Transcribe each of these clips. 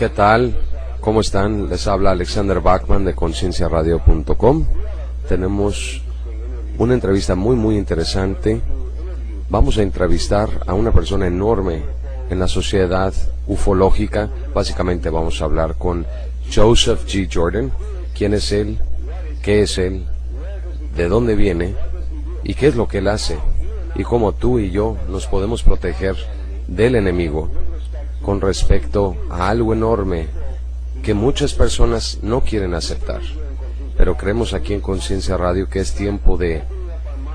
¿Qué tal? ¿Cómo están? Les habla Alexander Bachman de concienciaradio.com. Tenemos una entrevista muy interesante. Vamos a entrevistar a una persona enorme en la sociedad ufológica. Básicamente vamos a hablar con Joseph G. Jordan. ¿Quién es él? ¿Qué es él? ¿De dónde viene? ¿Y qué es lo que él hace? Y cómo tú y yo nos podemos proteger del enemigo con respecto a algo enorme que muchas personas no quieren aceptar. Pero creemos aquí en Conciencia Radio que es tiempo de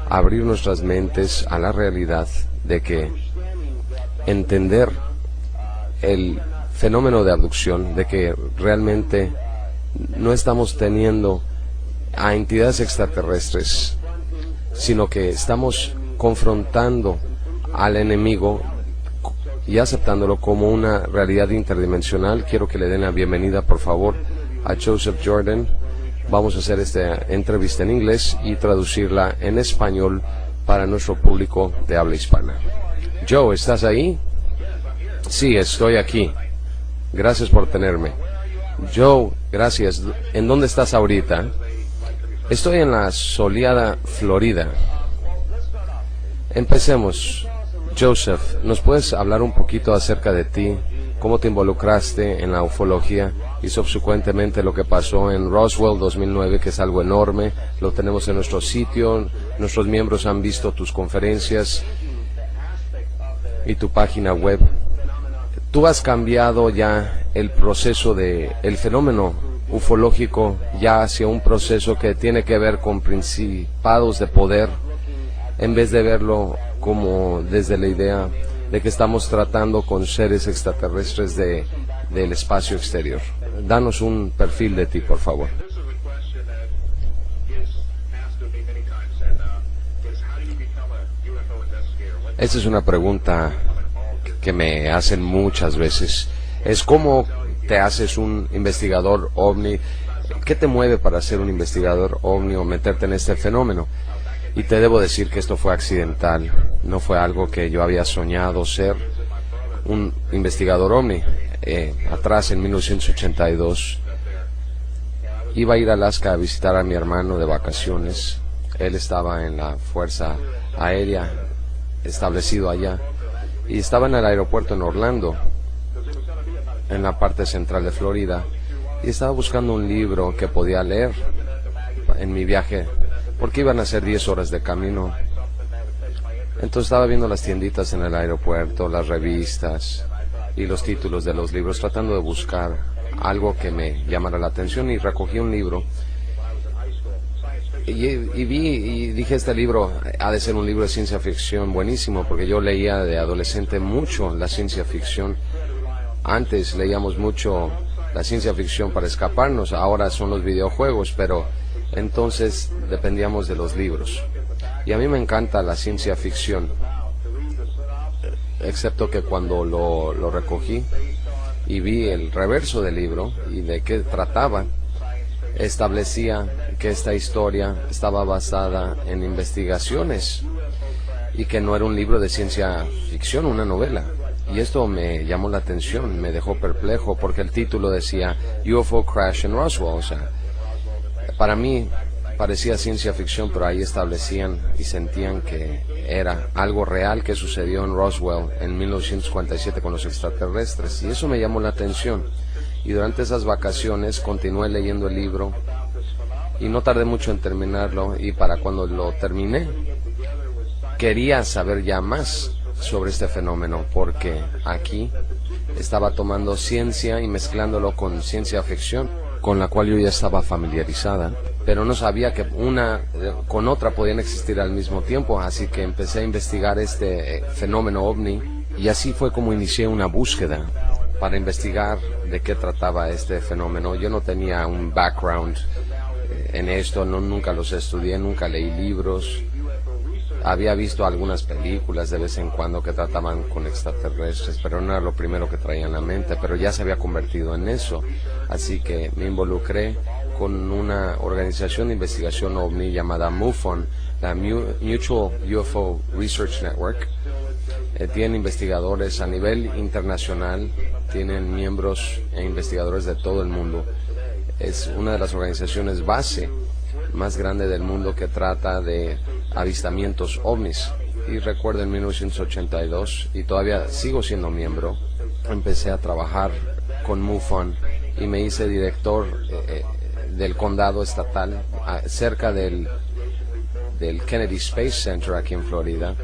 abrir nuestras mentes a la realidad de que entender el fenómeno de abducción, de que realmente no estamos teniendo a entidades extraterrestres, sino que estamos confrontando al enemigo y aceptándolo como una realidad interdimensional. Quiero que le den la bienvenida, por favor, a Joseph Jordan. Vamos a hacer esta entrevista en inglés y traducirla en español para nuestro público de habla hispana. Joe, ¿estás ahí? Sí, estoy aquí. Gracias por tenerme. Joe, gracias. ¿En dónde estás ahorita? Estoy en la soleada Florida. Empecemos. Joseph, ¿nos puedes hablar un poquito acerca de ti? ¿Cómo te involucraste en la ufología? Y subsecuentemente lo que pasó en Roswell 2009, que es algo enorme. Lo tenemos en nuestro sitio. Nuestros miembros han visto tus conferencias y tu página web. Tú has cambiado ya el proceso el fenómeno ufológico ya hacia un proceso que tiene que ver con principados de poder, en vez de verlo como desde la idea de que estamos tratando con seres extraterrestres del espacio exterior. Danos un perfil de ti, por favor. Esta es una pregunta que me hacen muchas veces. Es cómo te haces un investigador ovni. ¿Qué te mueve para ser un investigador ovni o meterte en este fenómeno? Y te debo decir que esto fue accidental, no fue algo que yo había soñado ser un investigador ovni. Atrás, en 1982, iba a ir a Alaska a visitar a mi hermano de vacaciones. Él estaba en la Fuerza Aérea, establecido allá, y estaba en el aeropuerto en Orlando, en la parte central de Florida, y estaba buscando un libro que podía leer en mi viaje, porque iban a ser 10 horas de camino. Entonces estaba viendo las tienditas en el aeropuerto, las revistas y los títulos de los libros, tratando de buscar algo que me llamara la atención, y recogí un libro y vi y dije, este libro ha de ser un libro de ciencia ficción buenísimo, porque yo leía de adolescente mucho la ciencia ficción. Antes leíamos mucho la ciencia ficción para escaparnos, ahora son los videojuegos, pero entonces dependíamos de los libros. Y a mí me encanta la ciencia ficción, excepto que cuando lo recogí y vi el reverso del libro y de qué trataba, establecía que esta historia estaba basada en investigaciones y que no era un libro de ciencia ficción, una novela. Y esto me llamó la atención, me dejó perplejo, porque el título decía UFO Crash in Roswell. O sea, para mí parecía ciencia ficción, pero ahí establecían y sentían que era algo real que sucedió en Roswell en 1947 con los extraterrestres, y eso me llamó la atención. Y durante esas vacaciones continué leyendo el libro y no tardé mucho en terminarlo, y para cuando lo terminé quería saber ya más sobre este fenómeno, porque aquí estaba tomando ciencia y mezclándolo con ciencia ficción, con la cual yo ya estaba familiarizada, pero no sabía que una con otra podían existir al mismo tiempo. Así que empecé a investigar este fenómeno ovni, y así fue como inicié una búsqueda para investigar de qué trataba este fenómeno. Yo no tenía un background en esto, nunca los estudié, nunca leí libros. Había visto algunas películas de vez en cuando que trataban con extraterrestres, pero no era lo primero que traía en la mente, pero ya se había convertido en eso. Así que me involucré con una organización de investigación ovni llamada MUFON, la Mutual UFO Research Network, Tienen investigadores a nivel internacional, tienen miembros e investigadores de todo el mundo. Es una de las organizaciones base más grande del mundo que trata de avistamientos ovnis. Y recuerdo en 1982, y todavía sigo siendo miembro, empecé a trabajar con MUFON y me hice director del condado estatal cerca del Kennedy Space Center aquí en Florida.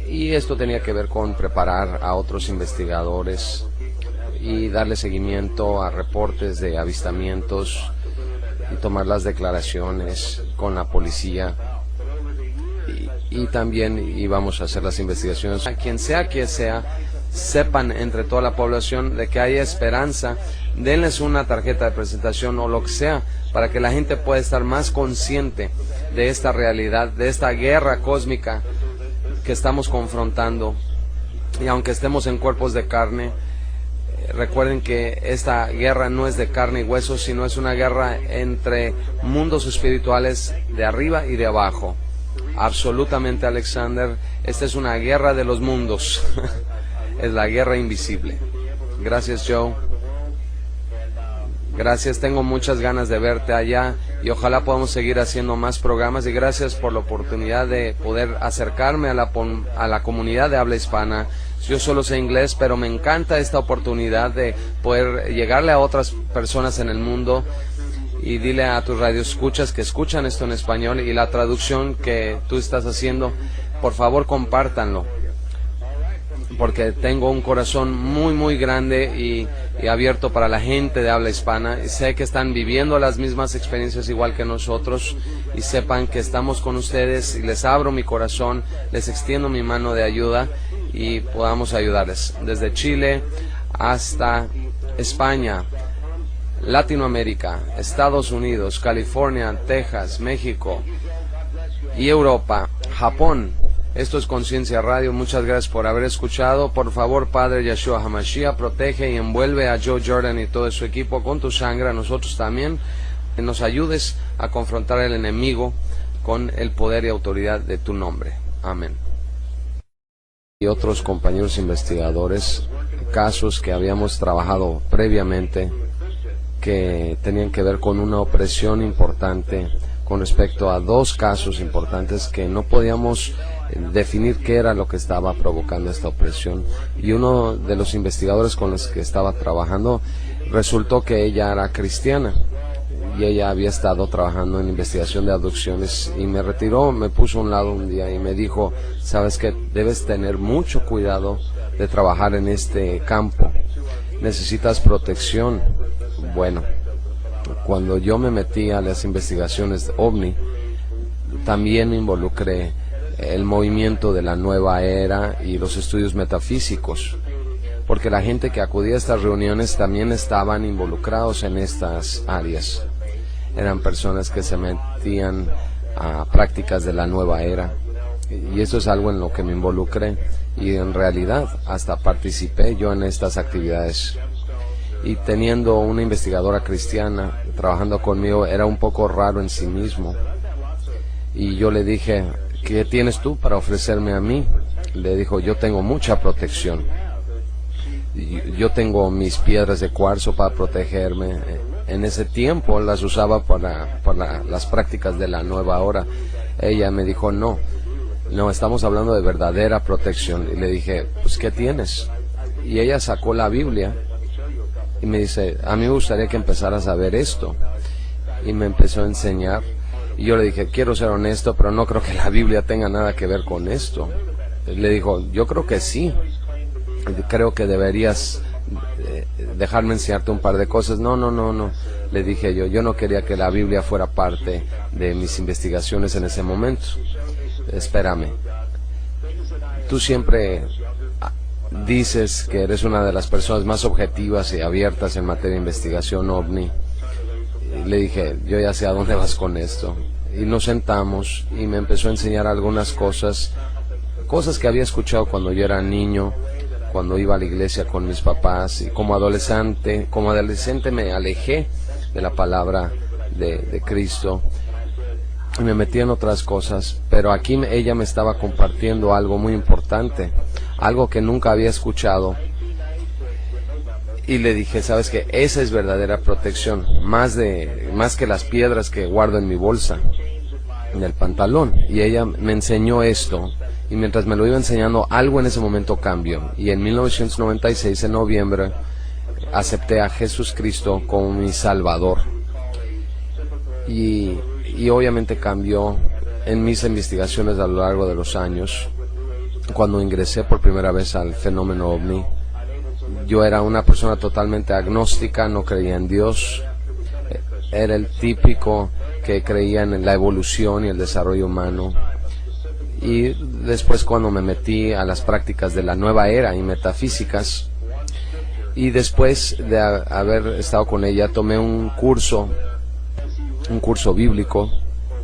Y esto tenía que ver con preparar a otros investigadores y darle seguimiento a reportes de avistamientos y tomar las declaraciones con la policía. Y también íbamos a hacer las investigaciones. A quien sea que sea, sepan entre toda la población de que hay esperanza. Denles una tarjeta de presentación o lo que sea para que la gente pueda estar más consciente de esta realidad, de esta guerra cósmica que estamos confrontando. Y aunque estemos en cuerpos de carne, recuerden que esta guerra no es de carne y hueso, sino es una guerra entre mundos espirituales de arriba y de abajo. Absolutamente, Alexander, esta es una guerra de los mundos. Es la guerra invisible. Gracias, Joe. Gracias, tengo muchas ganas de verte allá y ojalá podamos seguir haciendo más programas, y gracias por la oportunidad de poder acercarme a la comunidad de habla hispana. Yo solo sé inglés, pero me encanta esta oportunidad de poder llegarle a otras personas en el mundo. Y dile a tus radioescuchas que escuchan esto en español y la traducción que tú estás haciendo, por favor compártanlo, porque tengo un corazón muy grande y abierto para la gente de habla hispana. Y sé que están viviendo las mismas experiencias igual que nosotros, y sepan que estamos con ustedes, y les abro mi corazón, les extiendo mi mano de ayuda y podamos ayudarles desde Chile hasta España, Latinoamérica, Estados Unidos, California, Texas, México y Europa, Japón. Esto es Conciencia Radio. Muchas gracias por haber escuchado. Por favor, Padre Yeshua HaMashiach, protege y envuelve a Joe Jordan y todo su equipo con tu sangre, a nosotros también. Que nos ayudes a confrontar al enemigo con el poder y autoridad de tu nombre. Amén. Y otros compañeros investigadores, casos que habíamos trabajado previamente, que tenían que ver con una opresión importante con respecto a dos casos importantes que no podíamos definir qué era lo que estaba provocando esta opresión. Y uno de los investigadores con los que estaba trabajando resultó que ella era cristiana y ella había estado trabajando en investigación de abducciones, y me retiró, me puso a un lado un día y me dijo: sabes que debes tener mucho cuidado de trabajar en este campo, necesitas protección. Bueno, cuando yo me metí a las investigaciones de OVNI, también me involucré el movimiento de la nueva era y los estudios metafísicos, porque la gente que acudía a estas reuniones también estaban involucrados en estas áreas. Eran personas que se metían a prácticas de la nueva era, y eso es algo en lo que me involucré, y en realidad hasta participé yo en estas actividades. Y teniendo una investigadora cristiana trabajando conmigo, era un poco raro en sí mismo. Y yo le dije: ¿qué tienes tú para ofrecerme a mí? Le dijo: yo tengo mucha protección. Yo tengo mis piedras de cuarzo para protegerme. En ese tiempo las usaba para las prácticas de la nueva hora. Ella me dijo: no, estamos hablando de verdadera protección. Y le dije: pues ¿qué tienes? Y ella sacó la Biblia y me dice: a mí me gustaría que empezaras a ver esto. Y me empezó a enseñar. Y yo le dije: quiero ser honesto, pero no creo que la Biblia tenga nada que ver con esto. Le dijo: yo creo que sí. Creo que deberías dejarme enseñarte un par de cosas. No. Le dije yo no quería que la Biblia fuera parte de mis investigaciones en ese momento. Espérame. Tú siempre dices que eres una de las personas más objetivas y abiertas en materia de investigación OVNI. Y le dije: yo ya sé a dónde vas con esto. Y nos sentamos y me empezó a enseñar algunas cosas que había escuchado cuando yo era niño, cuando iba a la iglesia con mis papás, y como adolescente me alejé de la palabra de Cristo y me metí en otras cosas. Pero aquí ella me estaba compartiendo algo muy importante. algo que nunca había escuchado. Y le dije, ¿sabes qué? Esa es verdadera protección, más que las piedras que guardo en mi bolsa, en el pantalón. Y ella me enseñó esto, y mientras me lo iba enseñando, algo en ese momento cambió. Y en 1996, en noviembre, acepté a Jesucristo como mi Salvador. Y obviamente cambió en mis investigaciones a lo largo de los años. Cuando ingresé por primera vez al fenómeno OVNI, yo era una persona totalmente agnóstica, no creía en Dios. Era el típico que creía en la evolución y el desarrollo humano. Y después, cuando me metí a las prácticas de la nueva era y metafísicas, y después de haber estado con ella, tomé un curso bíblico,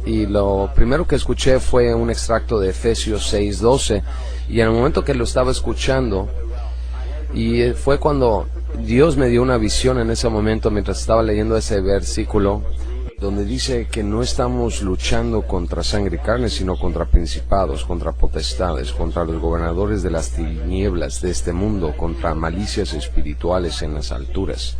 y lo primero que escuché fue un extracto de Efesios 6:12, y en el momento que lo estaba escuchando, y fue cuando Dios me dio una visión en ese momento mientras estaba leyendo ese versículo, donde dice que no estamos luchando contra sangre y carne, sino contra principados, contra potestades, contra los gobernadores de las tinieblas de este mundo, contra malicias espirituales en las alturas.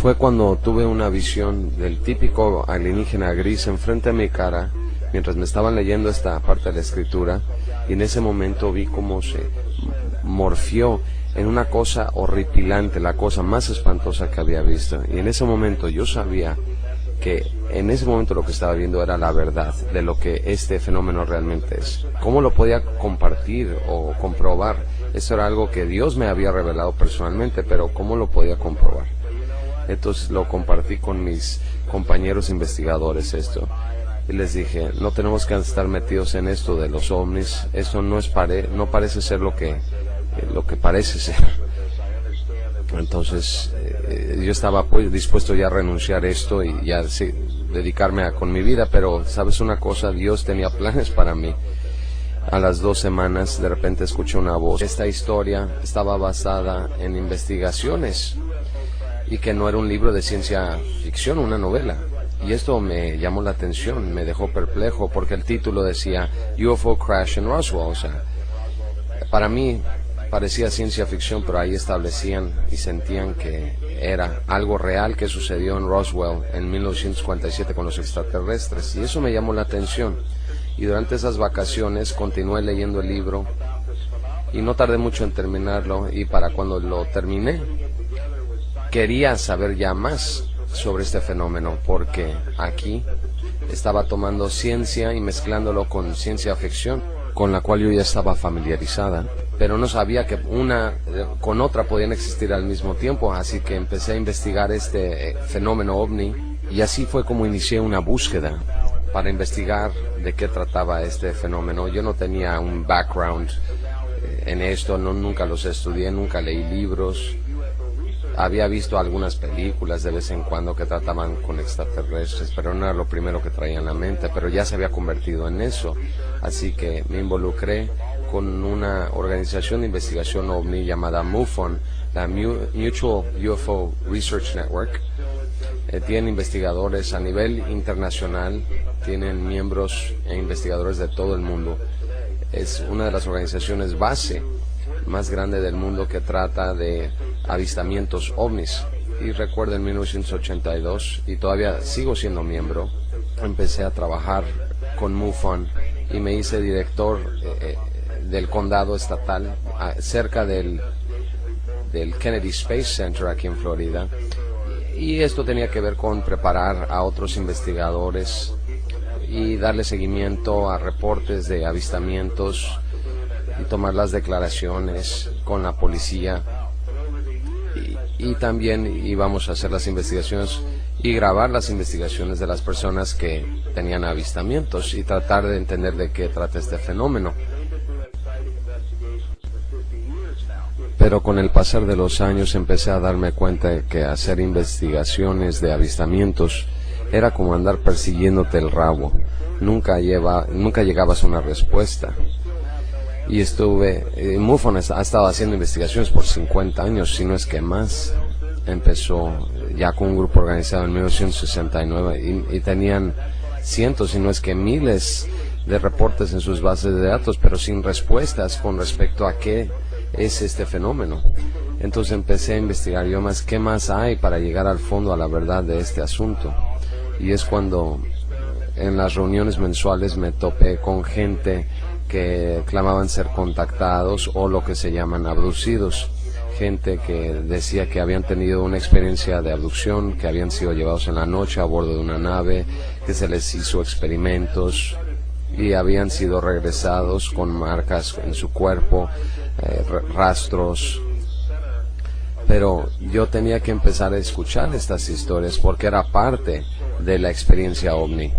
Fue cuando tuve una visión del típico alienígena gris enfrente de mi cara, mientras me estaban leyendo esta parte de la escritura, y en ese momento vi cómo se morfió en una cosa horripilante, la cosa más espantosa que había visto. Y en ese momento yo sabía que en ese momento lo que estaba viendo era la verdad de lo que este fenómeno realmente es. ¿Cómo lo podía compartir o comprobar? Eso era algo que Dios me había revelado personalmente, pero ¿cómo lo podía comprobar? Entonces lo compartí con mis compañeros investigadores esto. Y les dije, no tenemos que estar metidos en esto de los ovnis. Esto no parece ser lo que parece ser. Entonces yo estaba pues dispuesto ya a renunciar a esto y ya dedicarme con mi vida, pero sabes una cosa, Dios tenía planes para mí. A las 2 semanas de repente escuché una voz. Esta historia estaba basada en investigaciones y que no era un libro de ciencia ficción, una novela. Y esto me llamó la atención, me dejó perplejo, porque el título decía UFO Crash in Roswell. O sea, para mí parecía ciencia ficción, pero ahí establecían y sentían que era algo real que sucedió en Roswell en 1947 con los extraterrestres, y eso me llamó la atención. Y durante esas vacaciones continué leyendo el libro y no tardé mucho en terminarlo, y para cuando lo terminé quería saber ya más sobre este fenómeno, porque aquí estaba tomando ciencia y mezclándolo con ciencia ficción, con la cual yo ya estaba familiarizada, pero no sabía que una con otra podían existir al mismo tiempo. Así que empecé a investigar este fenómeno OVNI, y así fue como inicié una búsqueda para investigar de qué trataba este fenómeno. Yo no tenía un background en esto, nunca los estudié, nunca leí libros. Había visto algunas películas de vez en cuando que trataban con extraterrestres, pero no era lo primero que traía en la mente, pero ya se había convertido en eso. Así que me involucré con una organización de investigación OVNI llamada MUFON, la Mutual UFO Research Network. Tienen investigadores a nivel internacional, tienen miembros e investigadores de todo el mundo. Es una de las organizaciones base más grande del mundo que trata de avistamientos ovnis. Y recuerdo en 1982, y todavía sigo siendo miembro, empecé a trabajar con MUFON y me hice director del condado estatal cerca del Kennedy Space Center aquí en Florida. Y esto tenía que ver con preparar a otros investigadores y darle seguimiento a reportes de avistamientos y tomar las declaraciones con la policía, y también íbamos a hacer las investigaciones y grabar las investigaciones de las personas que tenían avistamientos y tratar de entender de qué trata este fenómeno. Pero con el pasar de los años empecé a darme cuenta de que hacer investigaciones de avistamientos era como andar persiguiéndote el rabo. Nunca llegabas a una respuesta. Y MUFON ha estado haciendo investigaciones por 50 años, si no es que más. Empezó ya con un grupo organizado en 1969 y tenían cientos, si no es que miles de reportes en sus bases de datos, pero sin respuestas con respecto a qué es este fenómeno. Entonces empecé a investigar yo más, qué más hay para llegar al fondo, a la verdad de este asunto. Y es cuando en las reuniones mensuales me topé con gente que clamaban ser contactados o lo que se llaman abducidos. Gente que decía que habían tenido una experiencia de abducción, que habían sido llevados en la noche a bordo de una nave, que se les hizo experimentos y habían sido regresados con marcas en su cuerpo, rastros. Pero yo tenía que empezar a escuchar estas historias porque era parte de la experiencia OVNI.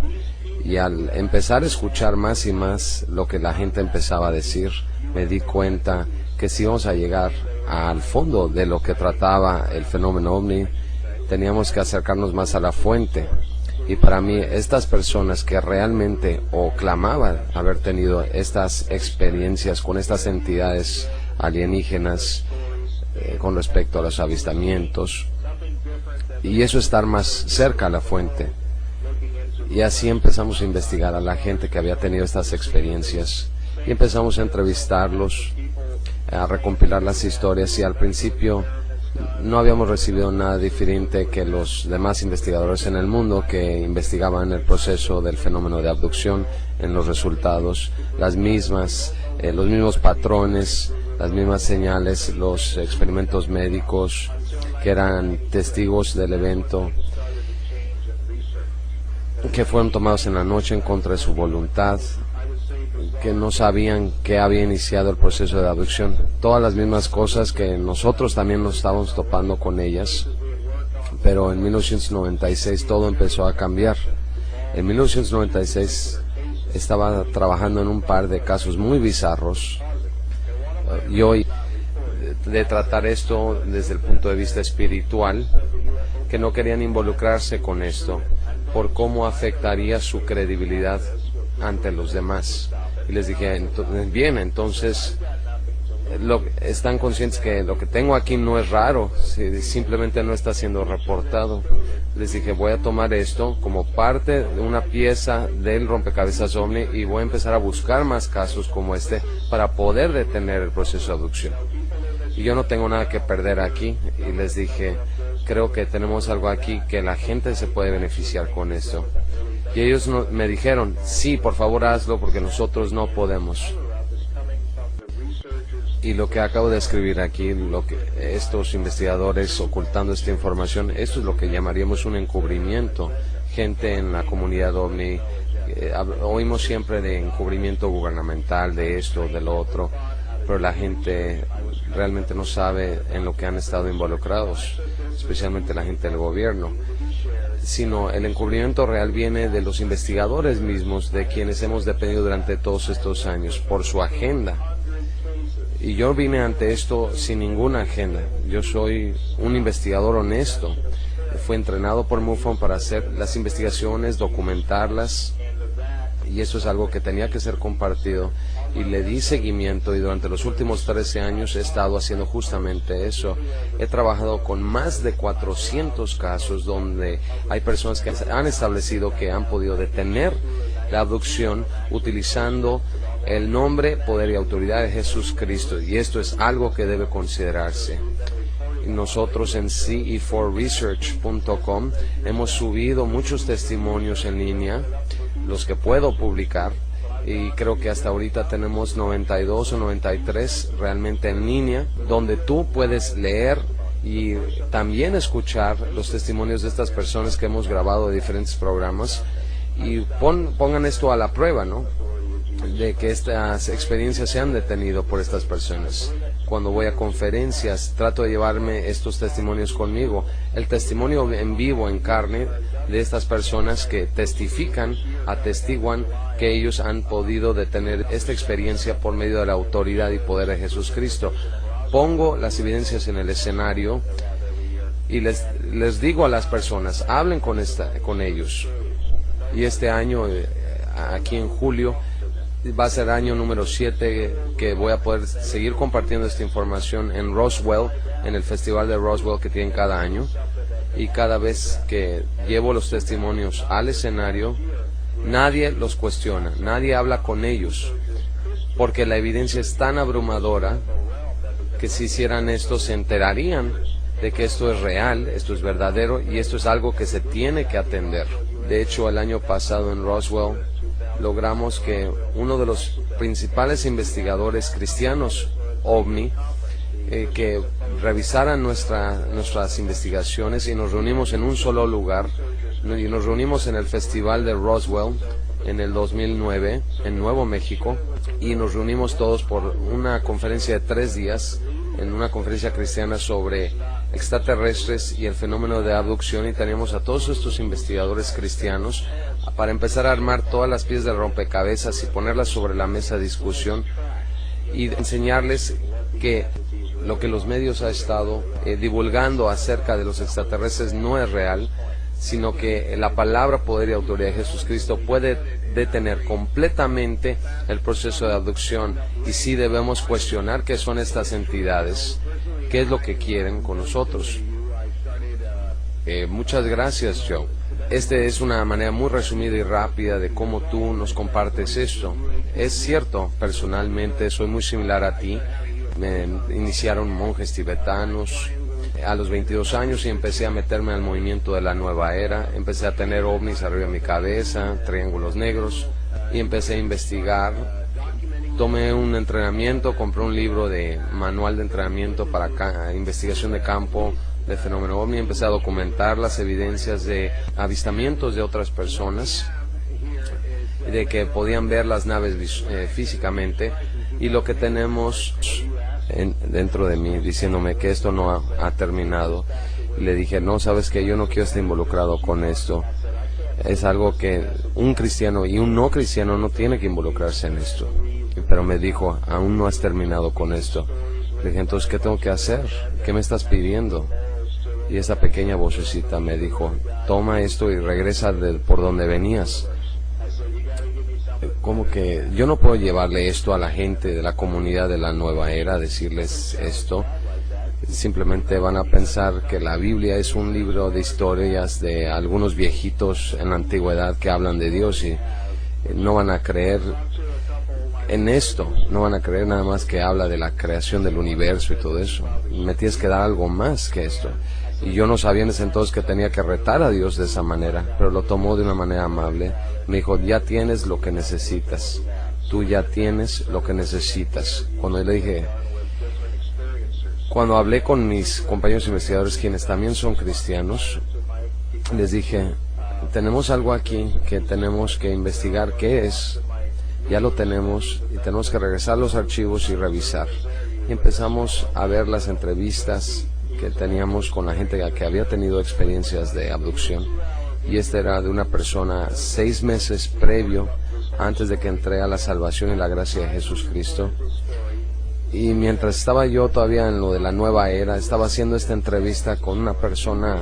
Y al empezar a escuchar más y más lo que la gente empezaba a decir, me di cuenta que si íbamos a llegar al fondo de lo que trataba el fenómeno OVNI, teníamos que acercarnos más a la fuente. Y para mí, estas personas que realmente o clamaban haber tenido estas experiencias con estas entidades alienígenas, con respecto a los avistamientos, y eso, estar más cerca a la fuente. Y así empezamos a investigar a la gente que había tenido estas experiencias y empezamos a entrevistarlos, a recompilar las historias, y al principio no habíamos recibido nada diferente que los demás investigadores en el mundo que investigaban el proceso del fenómeno de abducción. En los resultados, los mismos patrones, las mismas señales, los experimentos médicos que eran testigos del evento, que fueron tomados en la noche en contra de su voluntad, que no sabían que había iniciado el proceso de abducción. Todas las mismas cosas que nosotros también nos estábamos topando con ellas, pero en 1996 todo empezó a cambiar. En 1996 estaba trabajando en un par de casos muy bizarros, y hoy de tratar esto desde el punto de vista espiritual, que no querían involucrarse con esto por cómo afectaría su credibilidad ante los demás. Y les dije, bien, entonces están conscientes que lo que tengo aquí no es raro, simplemente no está siendo reportado. Les dije, voy a tomar esto como parte de una pieza del rompecabezas OVNI y voy a empezar a buscar más casos como este para poder detener el proceso de abducción. Y yo no tengo nada que perder aquí. Y les dije, creo que tenemos algo aquí que la gente se puede beneficiar con esto. Y ellos me dijeron, sí, por favor hazlo porque nosotros no podemos. Y lo que acabo de escribir aquí, lo que estos investigadores ocultando esta información, esto es lo que llamaríamos un encubrimiento. Gente en la comunidad OVNI, oímos siempre de encubrimiento gubernamental, de esto, de lo otro, pero la gente realmente no sabe en lo que han estado involucrados, especialmente la gente del gobierno. Sino el encubrimiento real viene de los investigadores mismos, de quienes hemos dependido durante todos estos años, por su agenda. Y yo vine ante esto sin ninguna agenda. Yo soy un investigador honesto. Fui entrenado por MUFON para hacer las investigaciones, documentarlas, y eso es algo que tenía que ser compartido. Y le di seguimiento, y durante los últimos 13 años he estado haciendo justamente eso. He trabajado con más de 400 casos donde hay personas que han establecido que han podido detener la abducción utilizando el nombre, poder y autoridad de Jesucristo, y esto es algo que debe considerarse. Nosotros en ce4research.com hemos subido muchos testimonios en línea, los que puedo publicar, y creo que hasta ahorita tenemos 92 o 93 realmente en línea, donde tú puedes leer y también escuchar los testimonios de estas personas que hemos grabado de diferentes programas, y pongan esto a la prueba, ¿no?, de que estas experiencias se han detenido por estas personas. Cuando voy a conferencias, trato de llevarme estos testimonios conmigo, el testimonio en vivo, en carne, de estas personas que testifican, atestiguan que ellos han podido detener esta experiencia por medio de la autoridad y poder de Jesucristo. Pongo las evidencias en el escenario y les digo a las personas, hablen con ellos. Y este año, aquí en julio, va a ser año número 7 que voy a poder seguir compartiendo esta información en Roswell, en el festival de Roswell que tienen cada año. Y cada vez que llevo los testimonios al escenario, nadie los cuestiona, nadie habla con ellos, porque la evidencia es tan abrumadora que si hicieran esto se enterarían de que esto es real, esto es verdadero y esto es algo que se tiene que atender. De hecho, el año pasado en Roswell logramos que uno de los principales investigadores cristianos OVNI que revisaran nuestras investigaciones, y nos reunimos en un solo lugar, y nos reunimos en el Festival de Roswell en el 2009 en Nuevo México, y nos reunimos todos por una conferencia de 3 días, en una conferencia cristiana sobre extraterrestres y el fenómeno de abducción, y teníamos a todos estos investigadores cristianos para empezar a armar todas las piezas de rompecabezas y ponerlas sobre la mesa de discusión y enseñarles que lo que los medios han estado divulgando acerca de los extraterrestres no es real, sino que la palabra, poder y autoridad de Jesucristo puede detener completamente el proceso de abducción, y sí debemos cuestionar qué son estas entidades, qué es lo que quieren con nosotros. Muchas gracias, Joe. Es una manera muy resumida y rápida de cómo tú nos compartes esto. Es cierto, personalmente soy muy similar a ti. Me iniciaron monjes tibetanos a los 22 años y empecé a meterme al movimiento de la nueva era. Empecé a tener ovnis arriba de mi cabeza, triángulos negros, y empecé a investigar. Tomé un entrenamiento, compré un libro de manual de entrenamiento para investigación de campo del fenómeno ovni. Empecé a documentar las evidencias de avistamientos de otras personas, de que podían ver las naves físicamente, y lo que tenemos dentro de mí diciéndome que esto no ha terminado. Y le dije, no, sabes que yo no quiero estar involucrado con esto. Es algo que un cristiano y un no cristiano no tiene que involucrarse en esto. Pero me dijo, aún no has terminado con esto. Le dije, entonces, ¿qué tengo que hacer? ¿Qué me estás pidiendo? Y esa pequeña vocecita me dijo, toma esto y regresa por donde venías. Como que yo no puedo llevarle esto a la gente de la comunidad de la nueva era, decirles esto. Simplemente van a pensar que la Biblia es un libro de historias de algunos viejitos en la antigüedad que hablan de Dios, y no van a creer en esto, no van a creer nada más que habla de la creación del universo y todo eso. Me tienes que dar algo más que esto. Y yo no sabía en ese entonces que tenía que retar a Dios de esa manera, pero lo tomó de una manera amable. Me dijo, ya tienes lo que necesitas, tú ya tienes lo que necesitas. Cuando hablé con mis compañeros investigadores, quienes también son cristianos, les dije, tenemos algo aquí que tenemos que investigar qué es. Ya lo tenemos y tenemos que regresar a los archivos y revisar. Y empezamos a ver las entrevistas que teníamos con la gente que había tenido experiencias de abducción, y esta era de una persona 6 meses previo, antes de que entré a la salvación y la gracia de Jesucristo. Y mientras estaba yo todavía en lo de la nueva era, estaba haciendo esta entrevista con una persona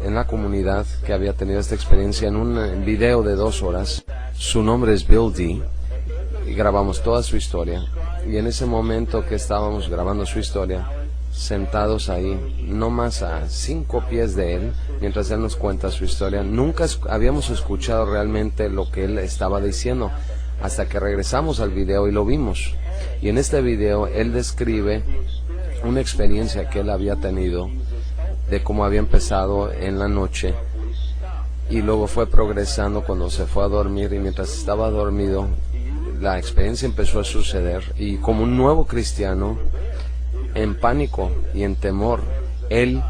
en la comunidad que había tenido esta experiencia en un video de 2 horas. Su nombre es Bill D. Y grabamos toda su historia, y en ese momento que estábamos grabando su historia, sentados ahí, no más a 5 pies de él, mientras él nos cuenta su historia, nunca habíamos escuchado realmente lo que él estaba diciendo, hasta que regresamos al video y lo vimos. Y en este video él describe una experiencia que él había tenido, de cómo había empezado en la noche, y luego fue progresando cuando se fue a dormir, y mientras estaba dormido, la experiencia empezó a suceder, y como un nuevo cristiano, en pánico y en temor, él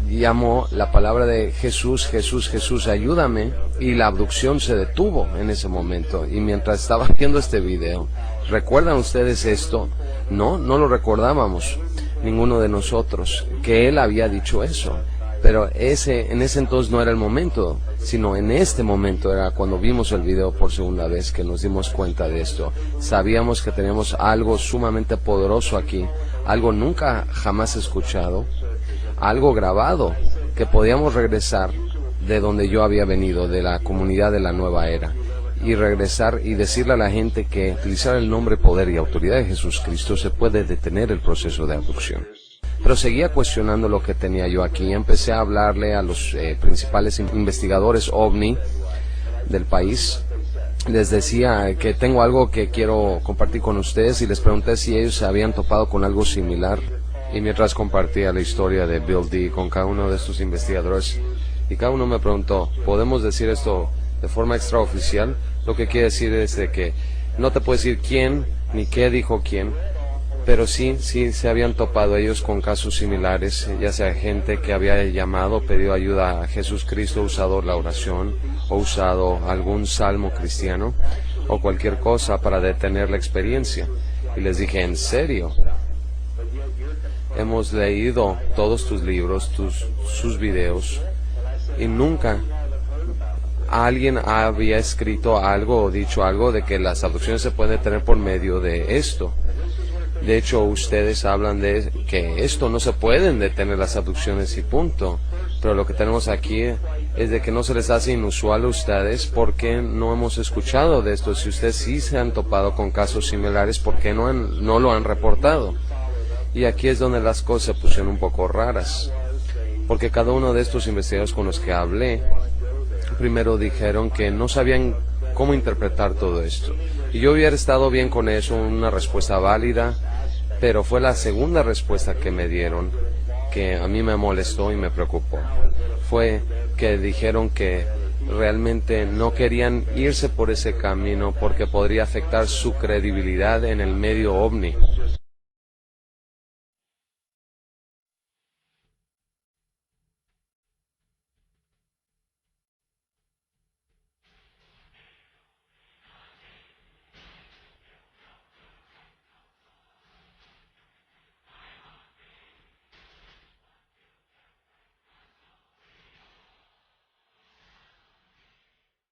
llamó la palabra de Jesús, Jesús, Jesús, ayúdame, y la abducción se detuvo en ese momento. Y mientras estaba viendo este video, ¿recuerdan ustedes esto? No lo recordábamos, ninguno de nosotros, que él había dicho eso. Pero en ese entonces no era el momento, sino en este momento era cuando vimos el video por segunda vez que nos dimos cuenta de esto. Sabíamos que teníamos algo sumamente poderoso aquí, algo nunca jamás escuchado, algo grabado, que podíamos regresar de donde yo había venido, de la comunidad de la nueva era, y regresar y decirle a la gente que utilizar el nombre, poder y autoridad de Jesucristo se puede detener el proceso de abducción. Pero seguía cuestionando lo que tenía yo aquí. Empecé a hablarle a los principales investigadores OVNI del país, les decía que tengo algo que quiero compartir con ustedes y les pregunté si ellos se habían topado con algo similar. Y mientras compartía la historia de Bill Dee con cada uno de estos investigadores, y cada uno me preguntó, ¿podemos decir esto de forma extraoficial? Lo que quiere decir es de que no te puedo decir quién ni qué dijo quién, pero sí se habían topado ellos con casos similares, ya sea gente que había llamado, pedido ayuda a Jesucristo, usado la oración o usado algún salmo cristiano o cualquier cosa para detener la experiencia. Y les dije, ¿en serio? Hemos leído todos tus libros, sus videos, y nunca alguien había escrito algo o dicho algo de que las abducciones se pueden detener por medio de esto. De hecho, ustedes hablan de que esto no se pueden detener las abducciones y punto. Pero lo que tenemos aquí es de que no se les hace inusual a ustedes porque no hemos escuchado de esto. Si ustedes sí se han topado con casos similares, ¿por qué no lo han reportado? Y aquí es donde las cosas se pusieron un poco raras. Porque cada uno de estos investigadores con los que hablé, primero dijeron que no sabían cómo interpretar todo esto. Y yo hubiera estado bien con eso, una respuesta válida, pero fue la segunda respuesta que me dieron que a mí me molestó y me preocupó. Fue que dijeron que realmente no querían irse por ese camino porque podría afectar su credibilidad en el medio ovni.